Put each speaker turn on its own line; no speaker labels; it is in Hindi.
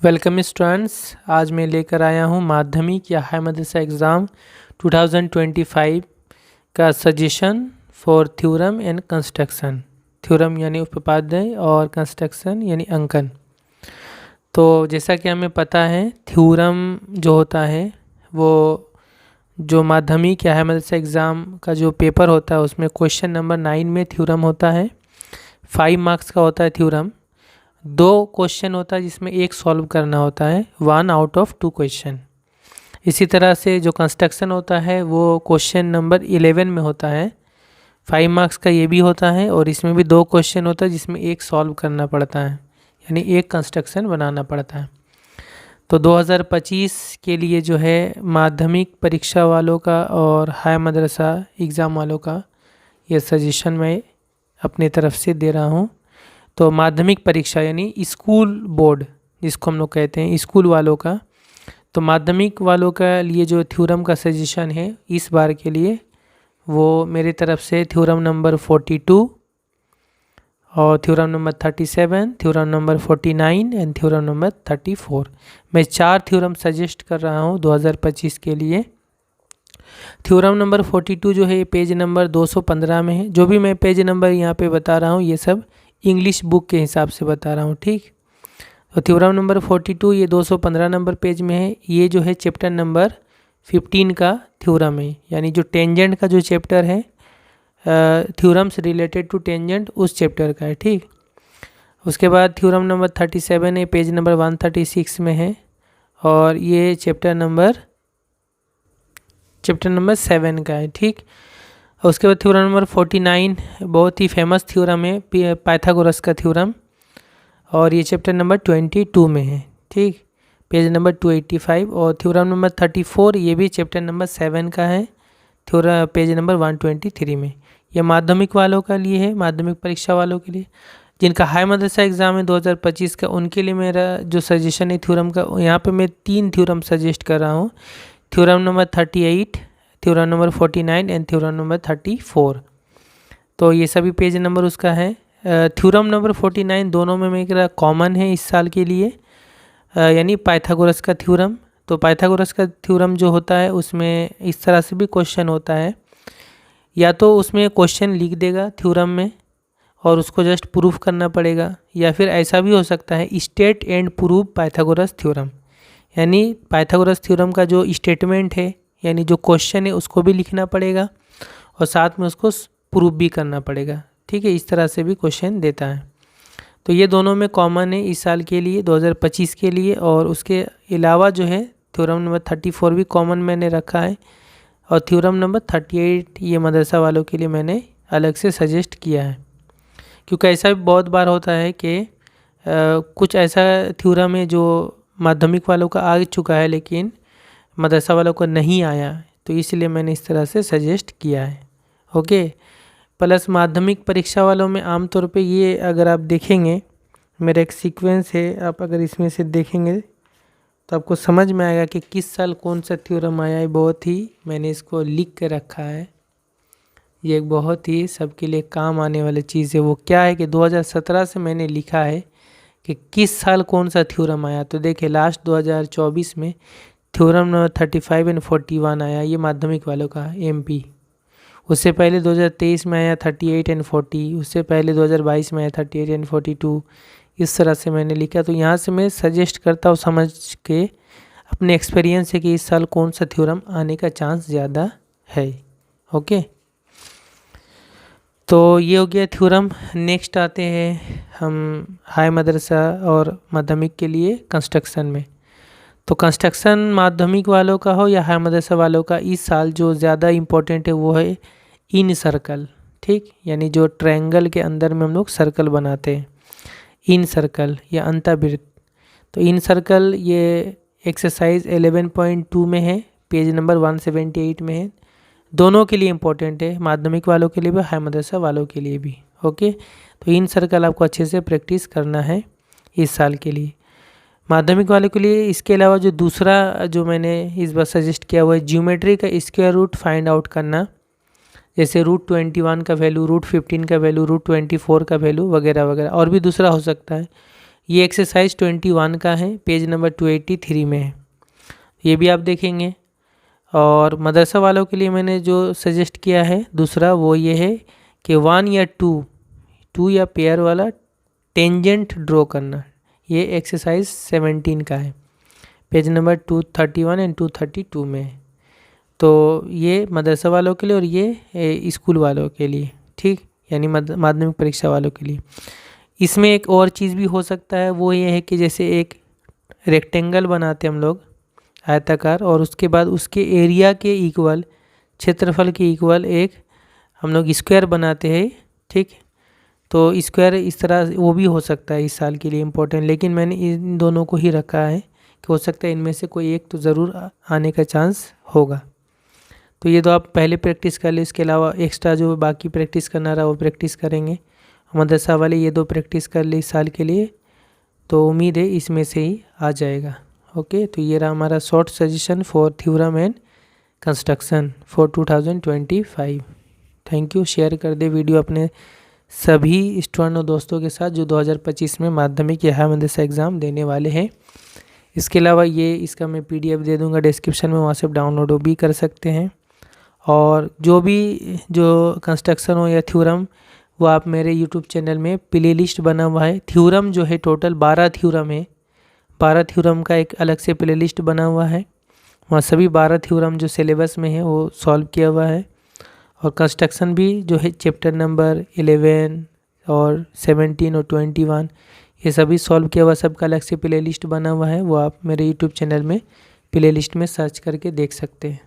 Welcome students. आज मैं लेकर आया हूँ माध्यमिक या हाई मदरसा एग्ज़ाम 2025 का suggestion for theorem and construction. Theorem यानी उपपाद्य और कंस्ट्रक्शन यानी अंकन। तो जैसा कि हमें पता है थ्योरम जो होता है वो जो माध्यमिक या हाई मदरसा एग्ज़ाम का जो पेपर होता है उसमें क्वेश्चन नंबर 9 में थ्योरम होता है। 5 मार्क्स का होता है थ्योरम। 2 क्वेश्चन होता है जिसमें एक सॉल्व करना होता है 1 आउट ऑफ 2 क्वेश्चन। इसी तरह से जो कंस्ट्रक्शन होता है वो क्वेश्चन नंबर 11 में होता है। 5 मार्क्स का ये भी होता है और इसमें भी 2 क्वेश्चन होता है जिसमें एक सॉल्व करना पड़ता है, यानी एक कंस्ट्रक्शन बनाना पड़ता है। तो 2025 के लिए जो है माध्यमिक परीक्षा वालों का और हाई मदरसा एग्ज़ाम वालों का ये सजेशन मैं अपनी तरफ से दे रहा हूँ। तो माध्यमिक परीक्षा यानी स्कूल बोर्ड जिसको हम लोग कहते हैं स्कूल वालों का, तो माध्यमिक वालों का लिए जो थ्योरम का सजेशन है इस बार के लिए वो मेरी तरफ से थ्योरम नंबर 42 और theorem number 37, theorem number 49 and theorem number 34। मैं 4 थ्योरम सजेस्ट कर रहा हूँ 2025 के लिए। थ्योरम नंबर 42 जो है ये पेज नंबर 215 में है। जो भी मैं पेज नंबर यहाँ पे बता रहा हूँ ये सब इंग्लिश बुक के हिसाब से बता रहा हूँ, ठीक। तो थ्योरम नंबर 42 ये 215 नंबर पेज में है। ये जो है चैप्टर नंबर 15 का थ्योरम है, यानी जो टेंजेंट का जो चैप्टर है थ्योरम्स रिलेटेड टू टेंजेंट उस चैप्टर का है, ठीक। उसके बाद थ्योरम नंबर 37 है, पेज नंबर 136 में है और ये चैप्टर नंबर 7 का है, ठीक। उसके बाद थ्योरम नंबर 49 बहुत ही फेमस थ्योरम है पाइथागोरस का थ्योरम और ये चैप्टर नंबर 22 में है, ठीक, पेज नंबर 285। और थ्योरम नंबर 34 ये भी चैप्टर नंबर 7 का है, थ्योरम पेज नंबर 123 में। यह माध्यमिक वालों का लिए है, माध्यमिक परीक्षा वालों के लिए। जिनका हाई मदरसा एग्ज़ाम है 2025 का उनके लिए मेरा जो सजेशन है थ्योरम का, यहाँ पे मैं 3 थ्योरम सजेस्ट कर रहा हूँ। Theorem number 38, theorem number 49 and theorem number 34। तो ये सभी पेज नंबर उसका है। थ्योरम नंबर 49 दोनों में मेरा कॉमन है इस साल के लिए, यानी पाइथागोरस का थ्योरम। तो पाइथागोरस का थ्योरम जो होता है उसमें इस तरह से भी क्वेश्चन होता है, या तो उसमें क्वेश्चन लिख देगा थ्योरम में और उसको जस्ट प्रूफ करना पड़ेगा, या फिर ऐसा भी हो सकता है state and prove Pythagoras theorem, यानी पाइथागोरस थ्योरम का जो स्टेटमेंट है यानी जो क्वेश्चन है उसको भी लिखना पड़ेगा और साथ में उसको प्रूफ भी करना पड़ेगा, ठीक है। इस तरह से भी क्वेश्चन देता है। तो ये दोनों में कॉमन है इस साल के लिए 2025 के लिए। और उसके अलावा जो है थ्योरम नंबर 34 भी कॉमन मैंने रखा है और थ्योरम नंबर 38 ये मदरसा वालों के लिए मैंने अलग से सजेस्ट किया है, क्योंकि ऐसा भी बहुत बार होता है कि कुछ ऐसा थ्योरम है जो माध्यमिक वालों का आ चुका है लेकिन मदरसा वालों को नहीं आया, तो इसलिए मैंने इस तरह से सजेस्ट किया है, ओके। प्लस माध्यमिक परीक्षा वालों में आमतौर पे ये अगर आप देखेंगे मेरा एक सीक्वेंस है, आप अगर इसमें से देखेंगे तो आपको समझ में आएगा कि किस साल कौन सा थ्योरम आया है। बहुत ही मैंने इसको लिख के रखा है, ये एक बहुत ही सबके लिए काम आने वाली चीज़ है। वो क्या है कि 2017 से मैंने लिखा है कि किस साल कौन सा थ्योरम आया। तो देखिए लास्ट 2024 में थ्योरम नंबर 35 एंड 41 आया, ये माध्यमिक वालों का एमपी। उससे पहले 2023 में आया 38 एंड 40, उससे पहले 2022 में आया 38 एंड 42। इस तरह से मैंने लिखा। तो यहाँ से मैं सजेस्ट करता हूँ समझ के अपने एक्सपीरियंस है कि इस साल कौन सा थ्योरम आने का चांस ज़्यादा है, ओके। तो ये हो गया थ्योरम। नेक्स्ट आते हैं हम हाई मदरसा और माध्यमिक के लिए कंस्ट्रक्शन में। तो कंस्ट्रक्शन माध्यमिक वालों का हो या हाई मदरसा वालों का, इस साल जो ज़्यादा इम्पोर्टेंट है वो है इन सर्कल, ठीक, यानी जो ट्रायंगल के अंदर में हम लोग सर्कल बनाते हैं, इन सर्कल या अंतःवृत्त। तो इन सर्कल ये एक्सरसाइज 11.2 में है, पेज नंबर 178 में है। दोनों के लिए इम्पोर्टेंट है, माध्यमिक वालों के लिए भी हाई मदरसा वालों के लिए भी, ओके। तो इन सर्कल आपको अच्छे से प्रैक्टिस करना है इस साल के लिए माध्यमिक वालों के लिए। इसके अलावा जो दूसरा जो मैंने इस बार सजेस्ट किया हुआ है ज्योमेट्री का स्क्वायर रूट फाइंड आउट करना, जैसे √21 का वैल्यू, √15 का वैल्यू, √24 का वैल्यू वगैरह वगैरह, और भी दूसरा हो सकता है। ये एक्सरसाइज 21 का है, पेज नंबर 283 में है, ये भी आप देखेंगे। और मदरसा वालों के लिए मैंने जो सजेस्ट किया है दूसरा वो ये है कि 1 या 2 या पेयर वाला टेंजेंट ड्रॉ करना, ये एक्सरसाइज 17 का है, पेज नंबर 231 एंड 232 में है। तो ये मदरसा वालों के लिए और ये स्कूल वालों के लिए, ठीक, यानी माध्यमिक परीक्षा वालों के लिए। इसमें एक और चीज़ भी हो सकता है, वो ये है कि जैसे एक रेक्टेंगल बनाते हम लोग आयताकार, और उसके बाद उसके एरिया के इक्वल, क्षेत्रफल के इक्वल एक हम लोग स्क्वायर बनाते हैं, ठीक। तो स्क्वायर इस तरह वो भी हो सकता है इस साल के लिए इम्पोर्टेंट, लेकिन मैंने इन दोनों को ही रखा है कि हो सकता है इनमें से कोई एक तो ज़रूर आने का चांस होगा। तो ये तो आप पहले प्रैक्टिस कर ले, इसके अलावा एक्स्ट्रा जो बाकी प्रैक्टिस करना रहा वो प्रैक्टिस करेंगे। मदरसा वाले ये 2 प्रैक्टिस कर ले इस साल के लिए, तो उम्मीद है इसमें से ही आ जाएगा। ओके, तो ये रहा हमारा short suggestion for theorem and construction for 2025। Thank you. Share कर दे वीडियो अपने सभी स्टूडेंट और दोस्तों के साथ जो 2025 में माध्यमिक या हाई मदरसा एग्ज़ाम देने वाले हैं। इसके अलावा ये इसका मैं PDF दे दूँगा डिस्क्रिप्शन में, वहाँ से डाउनलोड भी कर सकते हैं। और जो कंस्ट्रक्शन हो या थ्योरम, वो आप मेरे YouTube चैनल में प्ले लिस्ट बना हुआ है। थ्योरम जो है टोटल 12 थ्योरम है, 12 थ्योरम का एक अलग से प्ले लिस्ट बना हुआ है, वहाँ सभी 12 थ्योरम जो सिलेबस में है वो सॉल्व किया हुआ है। और कंस्ट्रक्शन भी जो है चैप्टर नंबर 11 और 17 और 21 ये सभी सॉल्व किया हुआ, सबका अलग से प्ले लिस्ट बना हुआ है, वो आप मेरे YouTube चैनल में प्ले लिस्ट में सर्च करके देख सकते हैं।